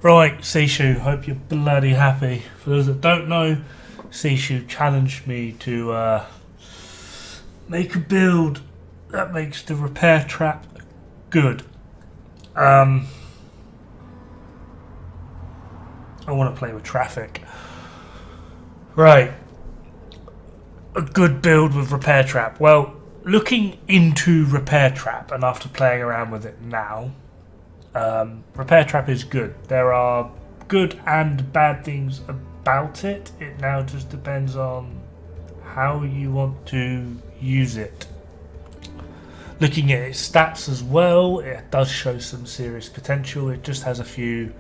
Right, Sishu, hope you're bloody happy. For those that don't know, Sishu challenged me to make a build that makes the repair trap good. I want to play with traffic. Right. A good build with repair trap. Well, looking into repair trap and after playing around with it now, repair trap is good. There are good and bad things about it. It now just depends on how you want to use it. Looking at its stats as well, it does show some serious potential. It just has a few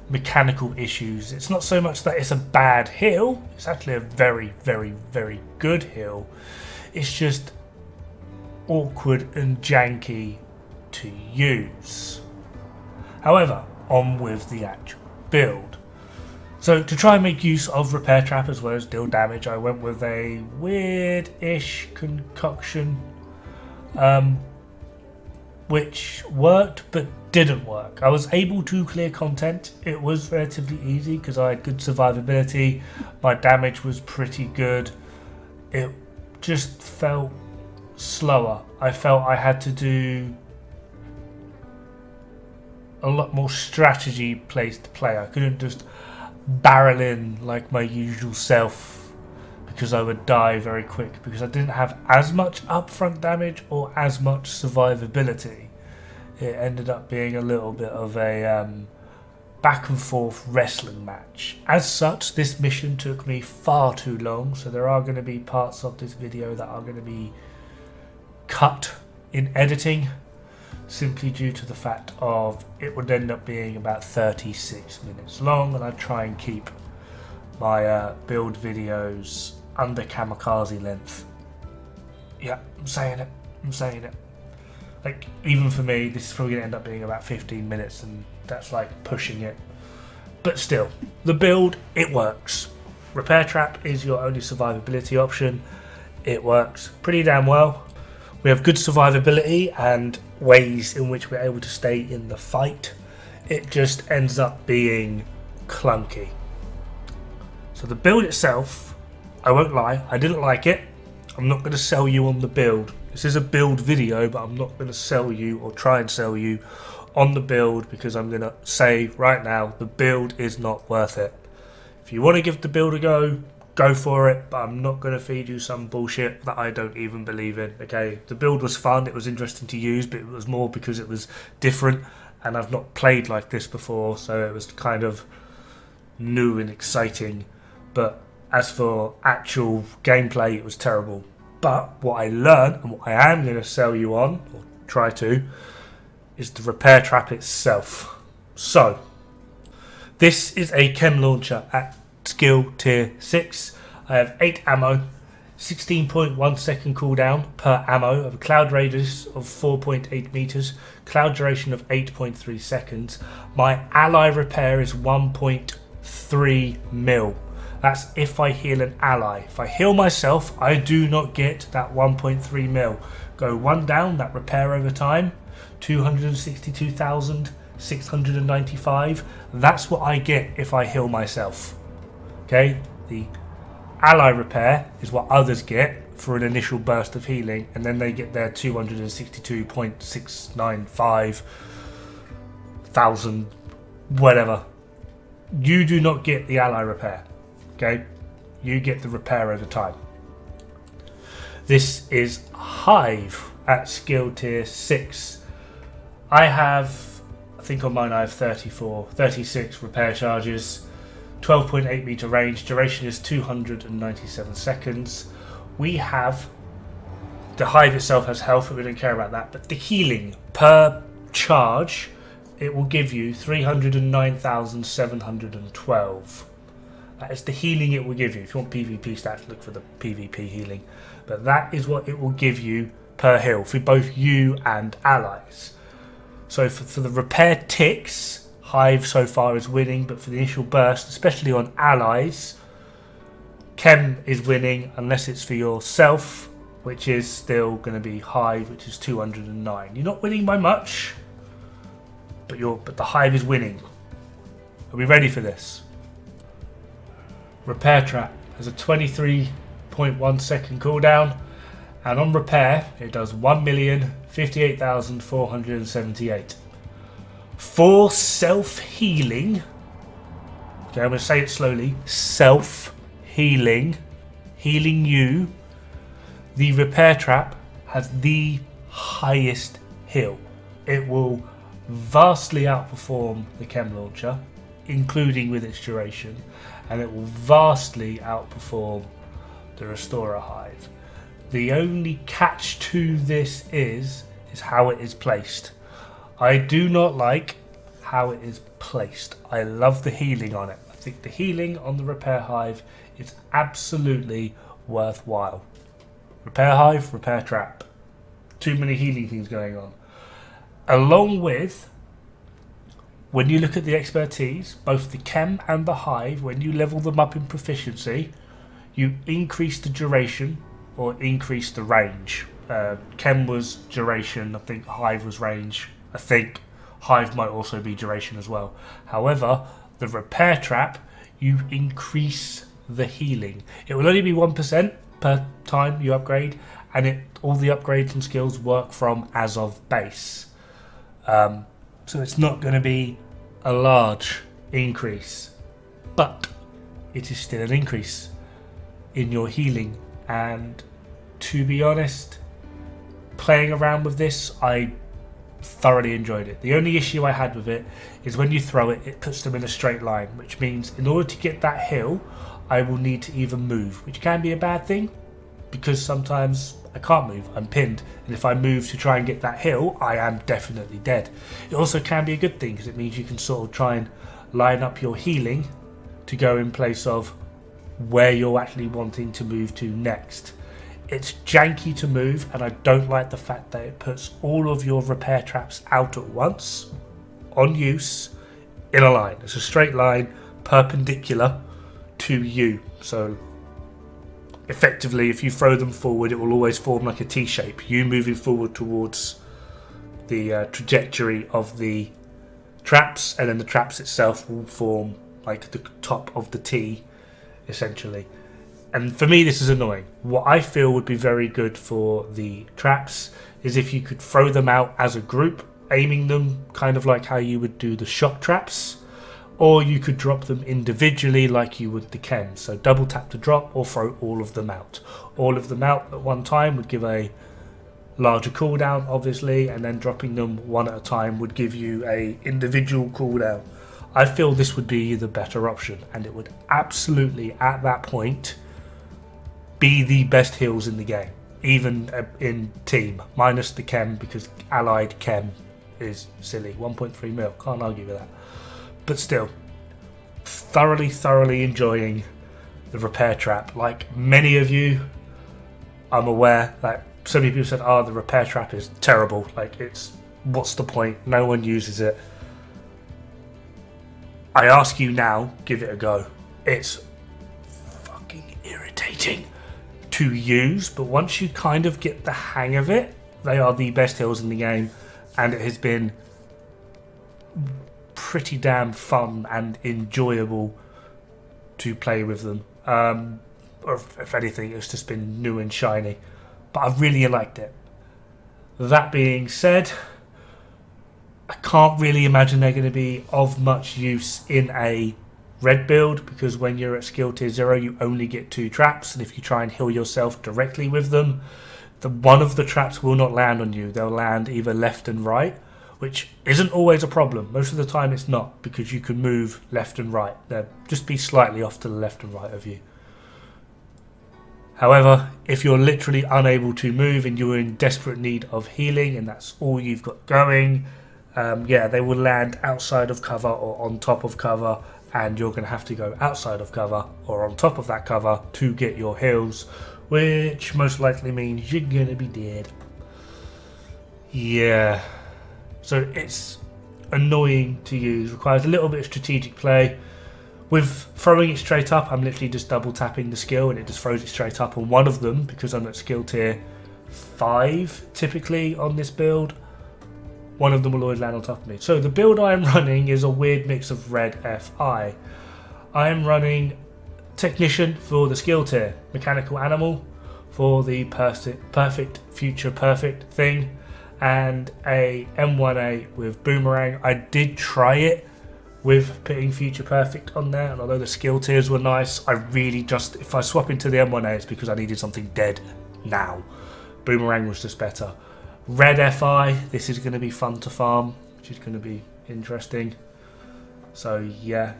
mechanical issues. It's not so much that it's a bad hill, it's actually a very, very, very good hill. It's just awkward and janky to use. However, on with the actual build. So to try and make use of repair trap as well as deal damage, I went with a weird-ish concoction which worked but didn't work. I was able to clear content. It was relatively easy because I had good survivability. My damage was pretty good. It just felt slower. I felt I had to do a lot more strategy placed play. I couldn't just barrel in like my usual self because I would die very quick because I didn't have as much upfront damage or as much survivability. It ended up being a little bit of a back and forth wrestling match. As such, this mission took me far too long, so there are going to be parts of this video that are going to be cut in editing simply due to the fact of it would end up being about 36 minutes long, and I try and keep my build videos under kamikaze length. Yeah, I'm saying it. Like, even for me, this is probably going to end up being about 15 minutes, and that's like pushing it. But still, the build, it works. Repair trap is your only survivability option. It works pretty damn well. We have good survivability and ways in which we're able to stay in the fight. It just ends up being clunky. So the build itself, I won't lie, I didn't like it. I'm not going to sell you on the build. This is a build video, but I'm not going to sell you or try and sell you on the build because I'm going to say right now the build is not worth it. If you want to give the build a go for it, but I'm not going to feed you some bullshit that I don't even believe in. Okay, the build was fun, it was interesting to use, but it was more because it was different and I've not played like this before, so it was kind of new and exciting. But as for actual gameplay, it was terrible. But what I learned and what I am going to sell you on, or try to, is the repair trap itself. So, this is a chem launcher at skill tier 6. I have 8 ammo, 16.1 second cooldown per ammo, of a cloud radius of 4.8 meters, cloud duration of 8.3 seconds. My ally repair is 1.3 mil. That's if I heal an ally. If I heal myself, I do not get that 1.3 mil. Go one down, that repair over time, 262,695. That's what I get if I heal myself. Okay, the ally repair is what others get for an initial burst of healing, and then they get their 262.695 thousand, whatever. You do not get the ally repair. Okay, you get the repair over time. This is Hive at skill tier 6. I think on mine I have 36 repair charges, 12.8 meter range, duration is 297 seconds. We have, the Hive itself has health, but we don't care about that, but the healing per charge, it will give you 309,712. That is the healing it will give you. If you want PvP stats, look for the PvP healing. But that is what it will give you per heal for both you and allies. So for the repair ticks, Hive so far is winning, but for the initial burst, especially on allies, Chem is winning unless it's for yourself, which is still going to be Hive, which is 209. You're not winning by much, but the Hive is winning. Are we ready for this? Repair Trap has a 23.1 second cooldown, and on repair it does 1,058,478. For self-healing, okay, I'm going to say it slowly, self-healing, healing you, the Repair Trap has the highest heal. It will vastly outperform the Chem Launcher, including with its duration, and it will vastly outperform the Restorer Hive. The only catch to this is how it is placed. I do not like how it is placed. I love the healing on it. I think the healing on the Repair Hive is absolutely worthwhile. Repair Hive, Repair Trap. Too many healing things going on. Along with, when you look at the expertise, both the Chem and the Hive, when you level them up in proficiency, you increase the duration or increase the range. Chem was duration, I think Hive was range. I think Hive might also be duration as well. However, the Repair Trap, you increase the healing. It will only be 1% per time you upgrade, and all the upgrades and skills work from as of base. So it's not going to be a large increase, but it is still an increase in your healing. And to be honest, playing around with this, I thoroughly enjoyed it. The only issue I had with it is when you throw it, it puts them in a straight line, which means in order to get that hill, I will need to either move, which can be a bad thing because sometimes I can't move, I'm pinned, and if I move to try and get that hill, I am definitely dead. It also can be a good thing because it means you can sort of try and line up your healing to go in place of where you're actually wanting to move to next. It's janky to move, and I don't like the fact that it puts all of your Repair Traps out at once, on use, in a line. It's a straight line, perpendicular to you. So effectively, if you throw them forward, it will always form like a T shape. You moving forward towards the trajectory of the traps, and then the traps itself will form like the top of the T, essentially. And for me, this is annoying. What I feel would be very good for the traps is if you could throw them out as a group, aiming them kind of like how you would do the shock traps, or you could drop them individually like you would the Chem. So double tap to drop or throw all of them out. All of them out at one time would give a larger cooldown, obviously, and then dropping them one at a time would give you a individual cooldown. I feel this would be the better option, and it would absolutely, at that point, be the best heals in the game, even in team, minus the Chem, because allied Chem is silly. 1.3 mil, can't argue with that. But still, thoroughly enjoying the Repair Trap. Like many of you, I'm aware, like so many people said, the Repair Trap is terrible. Like, what's the point? No one uses it. I ask you now, give it a go. It's fucking irritating to use, but once you kind of get the hang of it, they are the best heals in the game, and it has been pretty damn fun and enjoyable to play with them. Or if anything, it's just been new and shiny, but I've really liked it. That being said, I can't really imagine they're going to be of much use in a red build, because when you're at skill tier 0 you only get 2 traps, and if you try and heal yourself directly with them, one of the traps will not land on you. They'll land either left and right, which isn't always a problem. Most of the time it's not, because you can move left and right. They'll just be slightly off to the left and right of you. However, if you're literally unable to move and you're in desperate need of healing and that's all you've got going, they will land outside of cover or on top of cover, and you're going to have to go outside of cover or on top of that cover to get your heals, which most likely means you're going to be dead. Yeah. So it's annoying to use, requires a little bit of strategic play. With throwing it straight up, I'm literally just double tapping the skill and it just throws it straight up on one of them, because I'm at skill tier 5 typically on this build. one of them will always land on top of me. So the build I am running is a weird mix of red FI. I am running Technician for the skill tier, Mechanical Animal for the perfect future perfect thing, and a M1A with Boomerang. I did try it with putting future perfect on there, and although the skill tiers were nice, I really just, if I swap into the M1A, it's because I needed something dead now. Boomerang was just better. Red FI, this is going to be fun to farm, which is going to be interesting. So yeah,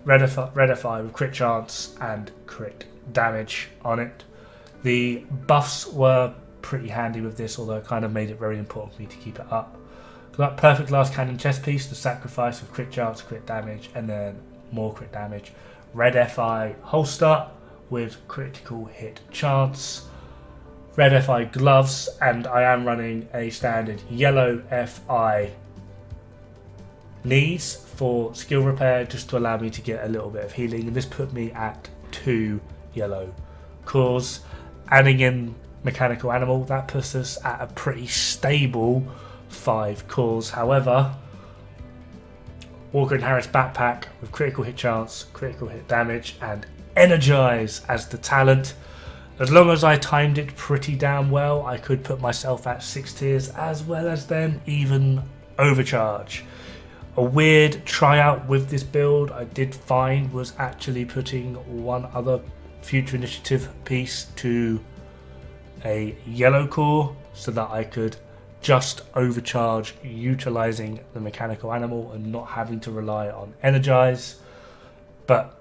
red FI with crit chance and crit damage on it. The buffs were pretty handy with this, although it kind of made it very important for me to keep it up. Got perfect last cannon chest piece, the sacrifice with crit chance, crit damage, and then more crit damage. Red FI holster with critical hit chance. Red FI gloves, and I am running a standard yellow FI knees for skill repair, just to allow me to get a little bit of healing, and this put me at 2 yellow cores. Adding in Mechanical Animal, that puts us at a pretty stable 5 cores. However, Walker and Harris backpack with critical hit chance, critical hit damage, and energize as the talent. As long as I timed it pretty damn well, I could put myself at 6 tiers, as well as then even overcharge. A weird tryout with this build I did find was actually putting one other future initiative piece to a yellow core so that I could just overcharge utilizing the Mechanical Animal and not having to rely on energize. But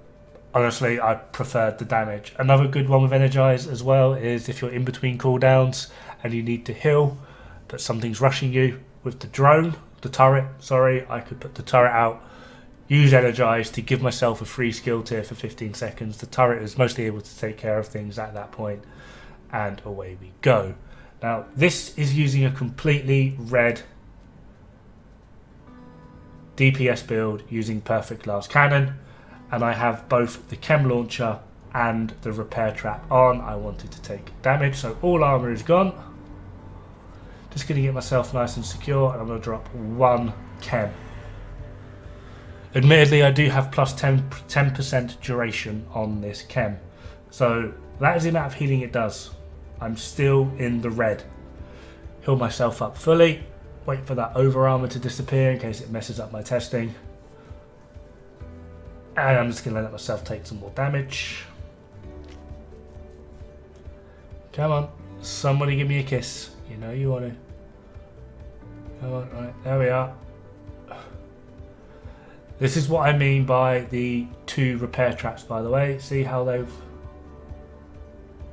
honestly, I preferred the damage. Another good one with energize as well is if you're in between cooldowns and you need to heal but something's rushing you with the turret, I could put the turret out, use energize to give myself a free skill tier for 15 seconds. The turret is mostly able to take care of things at that point, and away we go. Now this is using a completely red DPS build using perfect last cannon, and I have both the chem launcher and the repair trap on. I wanted to take damage, so all armor is gone. Just going to get myself nice and secure, and I'm going to drop 1 chem. Admittedly, I do have plus 10% duration on this chem, so that is the amount of healing it does. I'm still in the red. Heal myself up fully, wait for that over armor to disappear in case it messes up my testing, and I'm just going to let myself take some more damage. Come on, somebody give me a kiss. You know you want to. Come on, right, there we are. This is what I mean by the 2 repair traps, by the way. See how they've...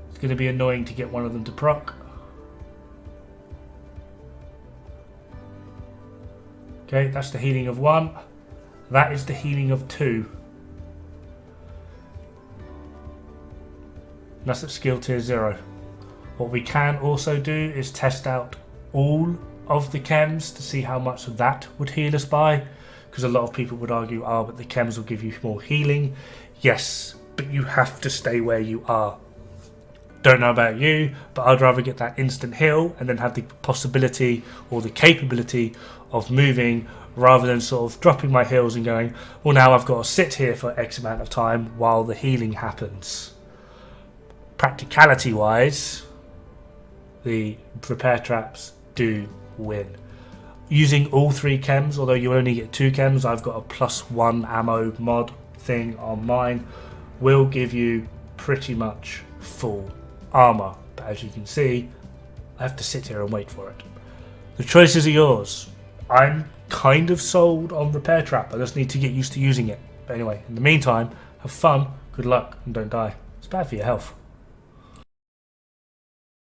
It's going to be annoying to get one of them to proc. Okay, that's the healing of 1. That is the healing of 2. And that's at skill tier 0. What we can also do is test out all of the chems to see how much of that would heal us by, because a lot of people would argue, oh, but the chems will give you more healing. Yes, but you have to stay where you are. Don't know about you, but I'd rather get that instant heal and then have the possibility or the capability of moving, rather than sort of dropping my heals and going, well, now I've got to sit here for X amount of time while the healing happens. Practicality wise, the repair traps do win. Using all 3 chems, although you only get 2 chems, I've got a +1 ammo mod thing on mine, will give you pretty much full armor. But as you can see, I have to sit here and wait for it. The choices are yours. I'm kind of sold on repair trap. I just need to get used to using it. But anyway, in the meantime, have fun, good luck, and don't die. It's bad for your health.